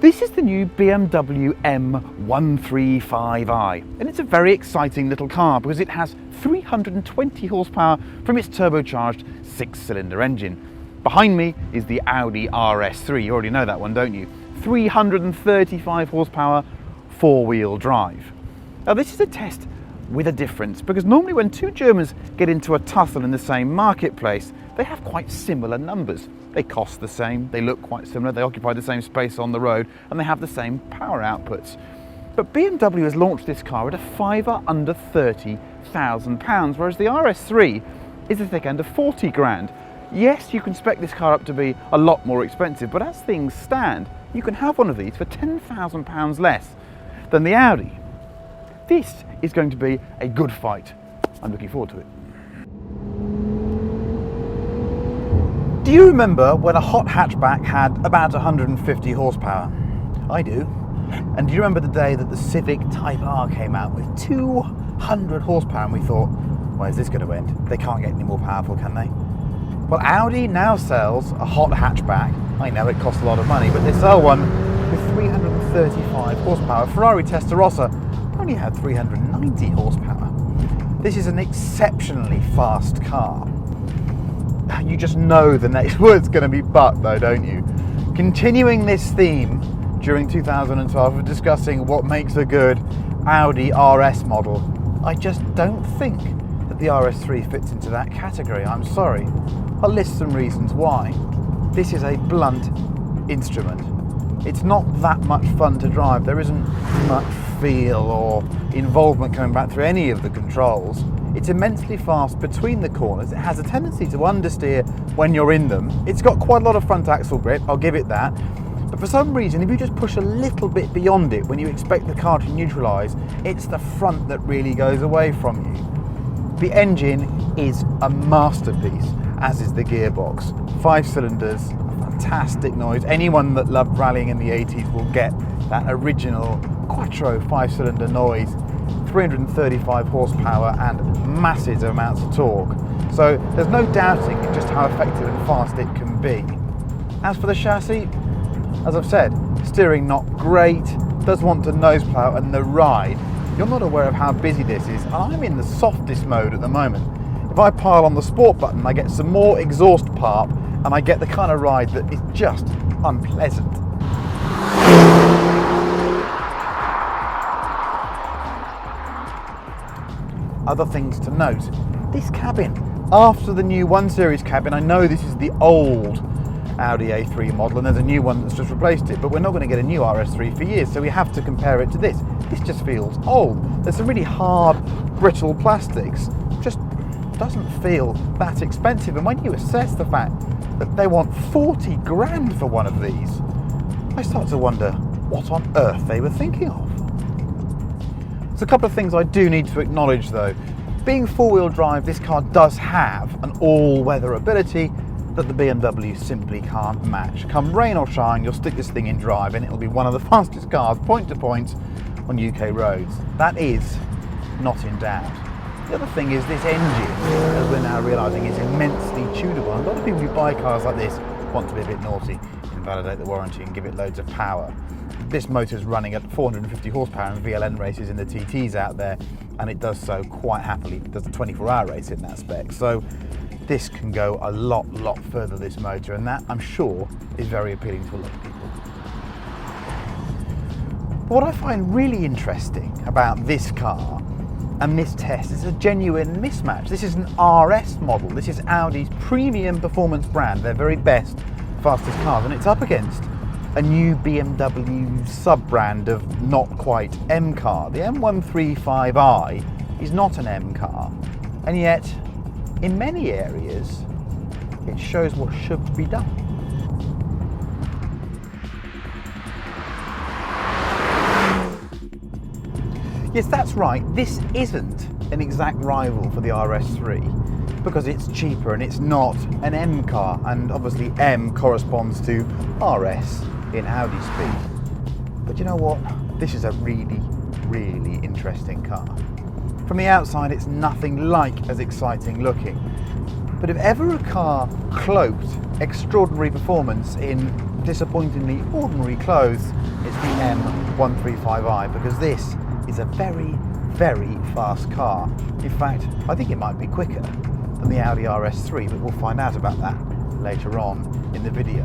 This is the new BMW M135i, and it's a very exciting little car because it has 320 horsepower from its turbocharged 6-cylinder engine. Behind me is the Audi RS3, you already know that one, don't you? 335 horsepower, four-wheel drive. Now this is a test with a difference, because normally when two Germans get into a tussle in the same marketplace, they have quite similar numbers. They cost the same, they look quite similar, they occupy the same space on the road, and they have the same power outputs. But BMW has launched this car at a fiver under £30,000, whereas the RS3 is a thick end of 40 grand. Yes, you can spec this car up to be a lot more expensive, but as things stand, you can have one of these for £10,000 less than the Audi. This is going to be a good fight. I'm looking forward to it. Do you remember when a hot hatchback had about 150 horsepower? I do. And do you remember the day that the Civic Type R came out with 200 horsepower and we thought, where's this going to end? They can't get any more powerful, can they? Well, Audi now sells a hot hatchback. I know it costs a lot of money, but they sell one with 335 horsepower. Ferrari Testarossa only had 390 horsepower. This is an exceptionally fast car. You just know the next word's going to be but, though, don't you? Continuing this theme during 2012 of discussing what makes a good Audi RS model, I just don't think that the RS3 fits into that category. I'm sorry. I'll list some reasons why. This is a blunt instrument. It's not that much fun to drive. There isn't much feel or involvement coming back through any of the controls. It's immensely fast between the corners. It has a tendency to understeer when you're in them. It's got quite a lot of front axle grip, I'll give it that. But for some reason, if you just push a little bit beyond it when you expect the car to neutralise, it's the front that really goes away from you. The engine is a masterpiece, as is the gearbox. 5 cylinders, fantastic noise. Anyone that loved rallying in the 80s will get that original Quattro 5-cylinder noise. 335 horsepower and massive amounts of torque. So there's no doubting just how effective and fast it can be. As for the chassis, as I've said, steering not great, does want to nose plough, and the ride, you're not aware of how busy this is. I'm in the softest mode at the moment. If I pile on the sport button, I get some more exhaust pop and I get the kind of ride that is just unpleasant. Other things to note, this cabin, after the new 1 Series cabin, I know this is the old Audi A3 model and there's a new one that's just replaced it, but we're not going to get a new RS3 for years, so we have to compare it to this. This just feels old. There's some really hard, brittle plastics. Just doesn't feel that expensive, and when you assess the fact that they want 40 grand for one of these, I start to wonder what on earth they were thinking of. There's a couple of things I do need to acknowledge though. Being four-wheel drive, this car does have an all-weather ability that the BMW simply can't match. Come rain or shine, you'll stick this thing in drive and it'll be one of the fastest cars point to point on UK roads. That is not in doubt. The other thing is this engine, as we're now realising, is immensely tunable. A lot of people who buy cars like this want to be a bit naughty, invalidate the warranty and give it loads of power. This motor's running at 450 horsepower in VLN races in the TTs out there, and it does so quite happily. It does a 24-hour race in that spec. So this can go a lot further, this motor, and that, I'm sure, is very appealing to a lot of people. But what I find really interesting about this car and this test is a genuine mismatch. This is an RS model. This is Audi's premium performance brand, their very best, fastest cars, and it's up against a new BMW sub-brand of not quite M car. The M135i is not an M car, and yet in many areas it shows what should be done. Yes, that's right, this isn't an exact rival for the RS3 because it's cheaper and it's not an M car, and obviously M corresponds to RS in Audi speed. But you know what? This is a really interesting car. From the outside, it's nothing like as exciting looking. But if ever a car cloaked extraordinary performance in disappointingly ordinary clothes, it's the M135i, because this is a very, very fast car. In fact, I think it might be quicker than the Audi RS3, but we'll find out about that later on in the video.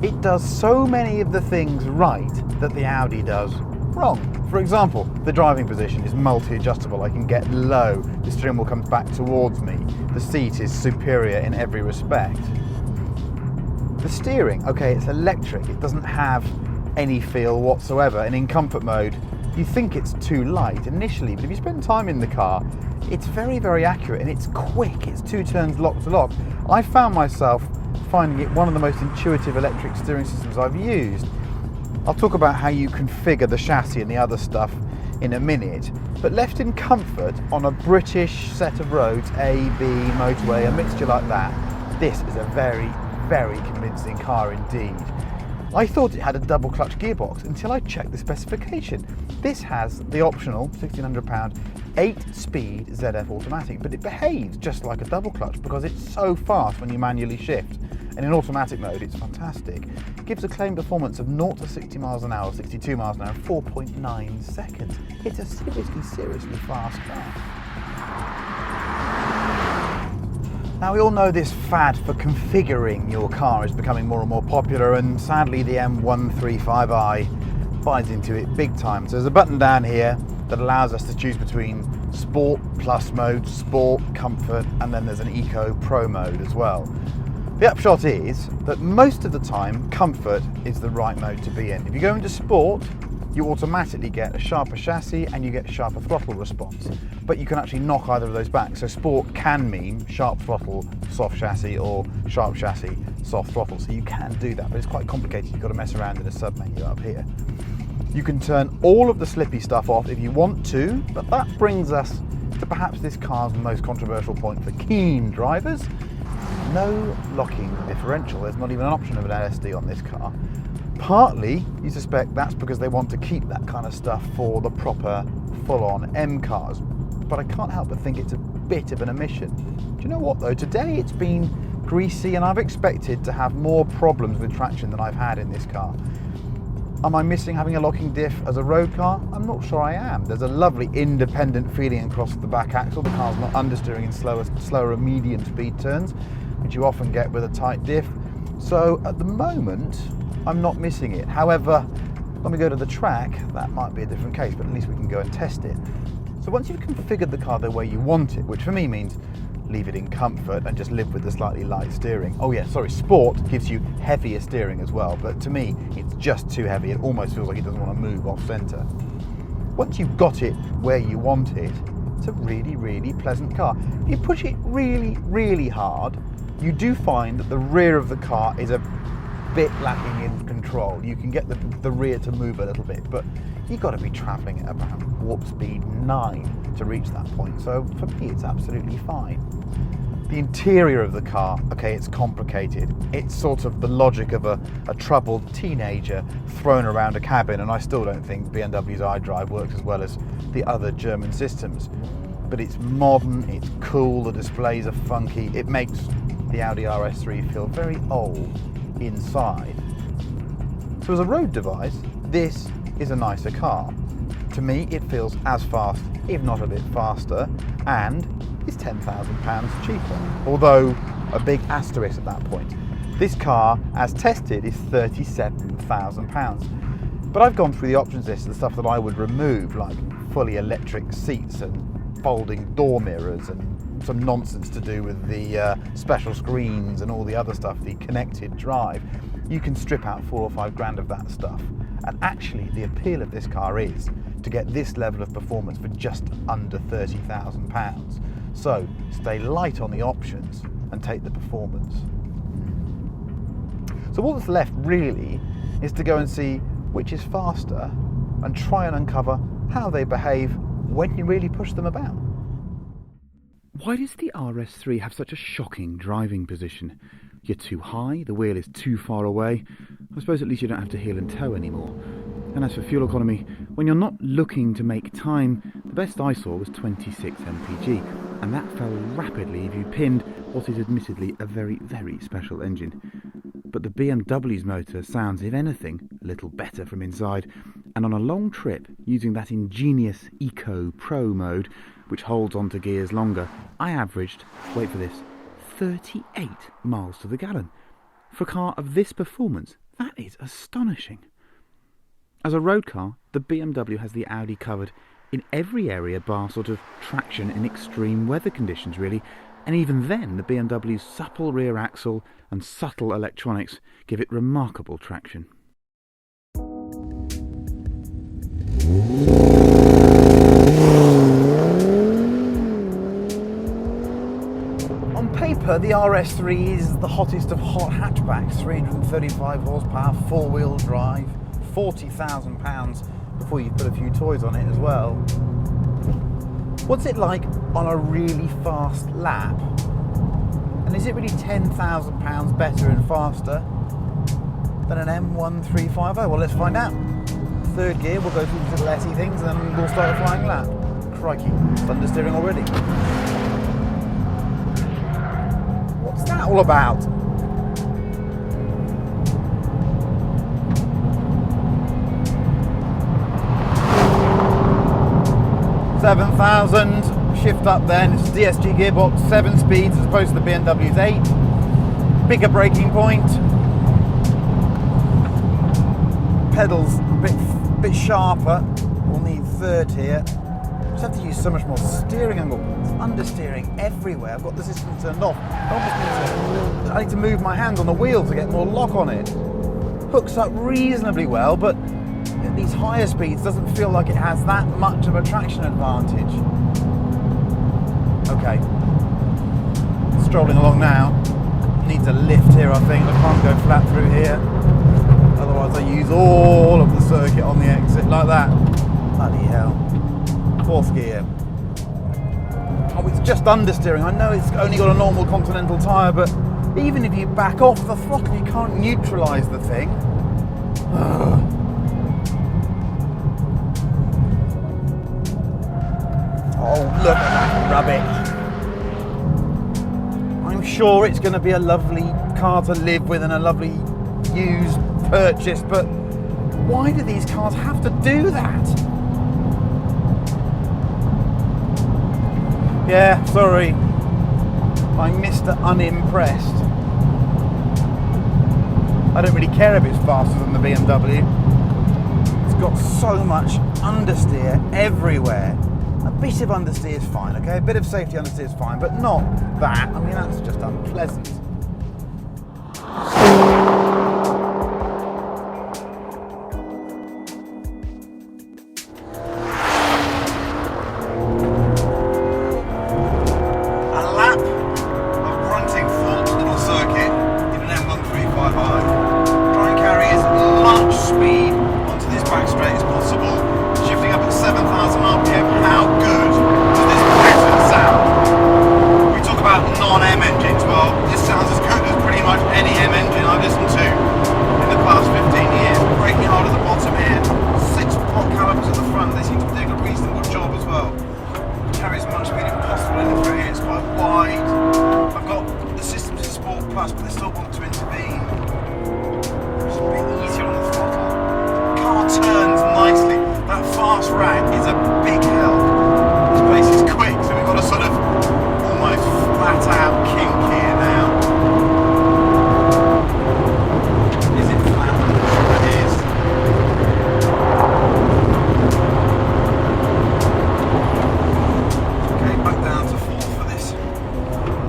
It does so many of the things right that the Audi does wrong. For example, the driving position is multi-adjustable. I can get low, the steering wheel comes back towards me, the seat is superior in every respect. The steering, okay, it's electric, it doesn't have any feel whatsoever, and in comfort mode you think it's too light initially, but if you spend time in the car, it's very, very accurate and it's quick. It's 2 turns lock to lock. I found myself finding it one of the most intuitive electric steering systems I've used. I'll talk about how you configure the chassis and the other stuff in a minute, but left in comfort on a British set of roads, A, B, motorway, a mixture like that, this is a very, very convincing car indeed. I thought it had a double clutch gearbox until I checked the specification. This has the optional £1,600 8-speed ZF automatic, but it behaves just like a double clutch because it's so fast when you manually shift. And in automatic mode, it's fantastic. It gives a claimed performance of 0 to 60 miles an hour, 62 miles an hour in 4.9 seconds. It's a seriously fast car. Now, we all know this fad for configuring your car is becoming more and more popular, and sadly the M135i buys into it big time. So there's a button down here that allows us to choose between Sport Plus mode, Sport, Comfort, and then there's an Eco Pro mode as well. The upshot is that most of the time, Comfort is the right mode to be in. If you go into Sport, you automatically get a sharper chassis and you get a sharper throttle response, but you can actually knock either of those back. So Sport can mean sharp throttle, soft chassis, or sharp chassis, soft throttle. So you can do that, but it's quite complicated. You've got to mess around in a sub-menu up here. You can turn all of the slippy stuff off if you want to, but that brings us to perhaps this car's most controversial point for keen drivers. No locking differential. There's not even an option of an LSD on this car. Partly, you suspect that's because they want to keep that kind of stuff for the proper full-on M cars. But I can't help but think it's a bit of an omission. Do you know what though? Today it's been greasy and I've expected to have more problems with traction than I've had in this car. Am I missing having a locking diff as a road car? I'm not sure I am. There's a lovely independent feeling across the back axle. The car's not understeering in slower medium speed turns, which you often get with a tight diff. So at the moment, I'm not missing it. However, when we go to the track, that might be a different case, but at least we can go and test it. So once you've configured the car the way you want it, which for me means leave it in comfort and just live with the slightly light steering. Oh yeah, sorry, Sport gives you heavier steering as well, but to me, it's just too heavy. It almost feels like it doesn't want to move off center. Once you've got it where you want it, it's a really, really pleasant car. If you push it really, really hard, you do find that the rear of the car is a bit lacking in control. You can get the rear to move a little bit, but you've got to be traveling at about warp speed 9 to reach that point. So for me, it's absolutely fine. The interior of the car, okay, it's complicated. It's sort of the logic of a troubled teenager thrown around a cabin, and I still don't think BMW's iDrive works as well as the other German systems. But it's modern, it's cool, the displays are funky. It makes the Audi RS3 feel very old inside. So as a road device, this is a nicer car. To me, it feels as fast, if not a bit faster, and is £10,000 cheaper. Although, a big asterisk at that point. This car, as tested, is £37,000. But I've gone through the options list, the stuff that I would remove, like fully electric seats and folding door mirrors and some nonsense to do with the special screens and all the other stuff, the connected drive. You can strip out 4 or 5 grand of that stuff. And actually, the appeal of this car is to get this level of performance for just under £30,000. So stay light on the options and take the performance. So what's left really is to go and see which is faster and try and uncover how they behave when you really push them about. Why does the RS3 have such a shocking driving position? You're too high, the wheel is too far away. I suppose at least you don't have to heel and toe anymore. And as for fuel economy, when you're not looking to make time, the best I saw was 26 mpg, and that fell rapidly if you pinned what is admittedly a very, very special engine. but the BMW's motor sounds, if anything, a little better from inside, and on a long trip, using that ingenious Eco Pro mode, which holds onto gears longer, I averaged, wait for this, 38 miles to the gallon. For a car of this performance, that is astonishing. As a road car, the BMW has the Audi covered in every area bar sort of traction in extreme weather conditions, really, and even then the BMW's supple rear axle and subtle electronics give it remarkable traction. On paper, the RS3 is the hottest of hot hatchbacks, 335 horsepower, four-wheel drive, £40,000 before you put a few toys on it as well. What's it like on a really fast lap? And is it really £10,000 better and faster than an M135i? Well, let's find out. Third gear, we'll go through these little SE things and then we'll start a flying lap. Crikey, understeering already. What's that all about? $7,000. Shift up then, it's a DSG gearbox, 7 speeds as opposed to the BMW's 8. Bigger braking point. Pedals a bit sharper. We'll need third here. Just have to use so much more steering angle. It's understeering everywhere. I've got the system turned off. I need to move my hand on the wheel to get more lock on it. Hooks up reasonably well, but at these higher speeds doesn't feel like it has that much of a traction advantage. Okay, strolling along now. Needs a lift here, I think. I can't go flat through here. Otherwise I use all of the circuit on the exit like that. Bloody hell. Fourth gear. Oh, it's just understeering. I know it's only got a normal Continental tyre, but even if you back off the throttle, you can't neutralise the thing. Oh, look at that rubbish. I'm sure it's going to be a lovely car to live with and a lovely used purchase, but why do these cars have to do that? Yeah, sorry. I'm Mr. Unimpressed. I don't really care if it's faster than the BMW. It's got so much understeer everywhere. A bit of understeer is fine, okay? A bit of safety understeer is fine, but not that. I mean, that's just unpleasant. A lap of grunting thought little circuit in an M135i. Try and carry as much speed onto this back straight as possible. Shifting up at 7,000 RPM, how good does this pattern sound? We talk about non-M engines, well, this sounds as good as pretty much any M engine I've listened to in the past 15 years. Braking hard at the bottom here, 6 pot calipers at the front, they seem to be doing a reasonable job as well. Carry as much speed as possible in the front here, it's quite wide. I've got the systems in Sport Plus, but they still want to intervene. It's a bit easier on the throttle. Car turns nicely. That fast rack is a big help. This place is quick, so we've got a sort of almost flat out kink here now. Is it flat? It is. Okay, back down to 4 for this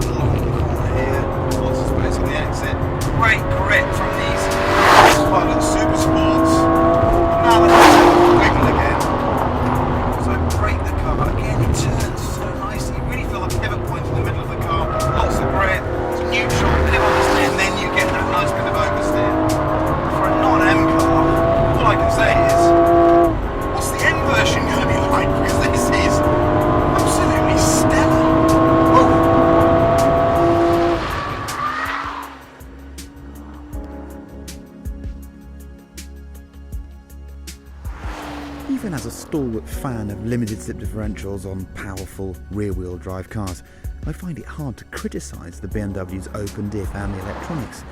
long corner here. Lots of space on the exit. Great grip from these Pilot Super Sports. Now that's wiggle again. So break the car. Again, it turns so nicely. You really feel the pivot point in the middle of the car. Lots of grip. It's neutral, a bit of understeer, and then you get that nice bit of oversteer. For a non-M car, all I can say is, what's the M version going to be like? Because this is absolutely stellar. Whoa. Even as a stalwart fan of limited slip differentials on powerful rear-wheel drive cars, I find it hard to criticise the BMW's open diff and the electronics.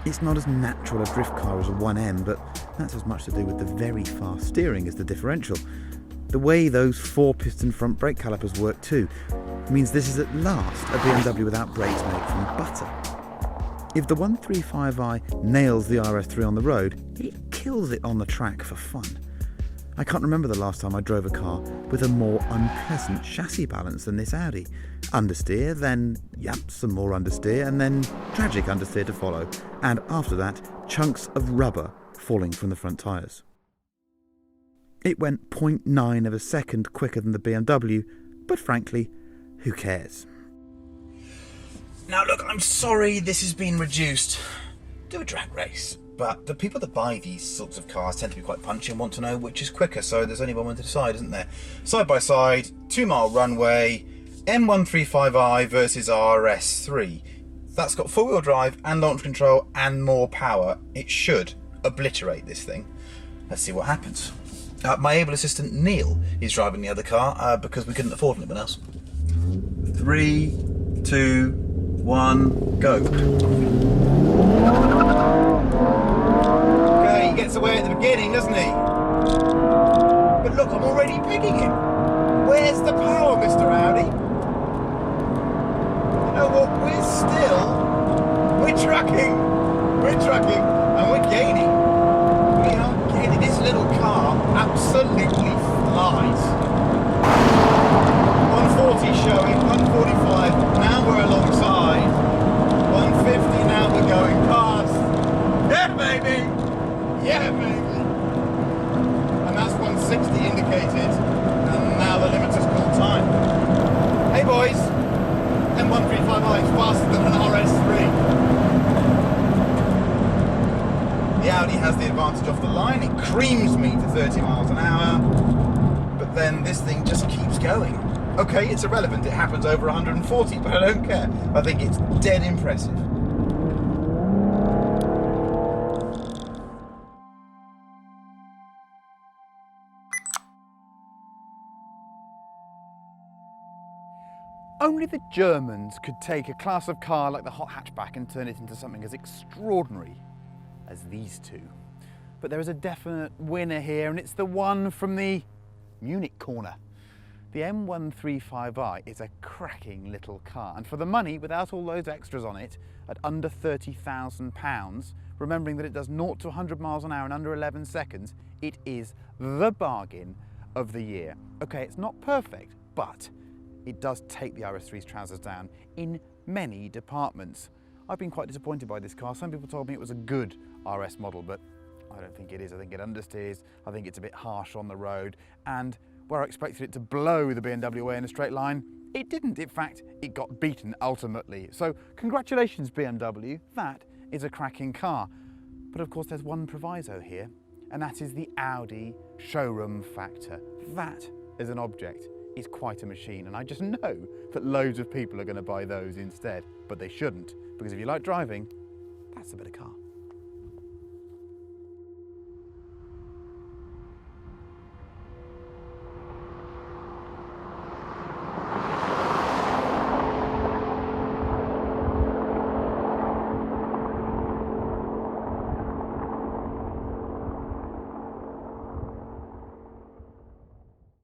It's not as natural a drift car as a 1M, but that's as much to do with the very fast steering as the differential. The way those 4-piston front brake calipers work too means this is at last a BMW without brakes made from butter. If the 135i nails the RS3 on the road, it kills it on the track for fun. I can't remember the last time I drove a car with a more unpleasant chassis balance than this Audi. Understeer, then, some more understeer, and then tragic understeer to follow. And after that, chunks of rubber falling from the front tyres. It went 0.9 of a second quicker than the BMW, but frankly, who cares? Now look, I'm sorry this has been reduced to a drag race, but the people that buy these sorts of cars tend to be quite punchy and want to know which is quicker, so there's only one way to decide, isn't there? Side by side, 2-mile runway, M135i versus RS3. That's got 4-wheel drive and launch control and more power. It should obliterate this thing. Let's see what happens. My able assistant Neil is driving the other car because we couldn't afford anyone else. 3, 2, 1, go. Okay, he gets away at the beginning, doesn't he? But look, I'm already pegging him. Where's the power, Mr. Audi? You know what, we're trucking, and we're gaining. We are gaining. This little car absolutely flies. 140 showing, 145, now we're alongside. 150, now we're going past. Yeah, baby! Yeah, baby! And that's 160 indicated, and now the limiter's called time. Hey boys, M135i is faster than an RS3. The Audi has the advantage off the line, it creams me to 30 miles an hour, but then this thing just keeps going. Okay, it's irrelevant, it happens over 140, but I don't care. I think it's dead impressive. Only the Germans could take a class of car like the hot hatchback and turn it into something as extraordinary as these two. But there is a definite winner here, and it's the one from the Munich corner. The M135i is a cracking little car, and for the money, without all those extras on it, at under £30,000, remembering that it does 0 to 100 miles an hour in under 11 seconds, it is the bargain of the year. Okay, it's not perfect, but it does take the RS3's trousers down in many departments. I've been quite disappointed by this car. Some people told me it was a good RS model, but I don't think it is. I think it understeers, I think it's a bit harsh on the road, and where I expected it to blow the BMW away in a straight line, it didn't. In fact, it got beaten ultimately. So congratulations, BMW, that is a cracking car. But of course there's one proviso here, and that is the Audi showroom factor. That as an object is quite a machine, and I just know that loads of people are going to buy those instead, but they shouldn't, because if you like driving, that's the better car.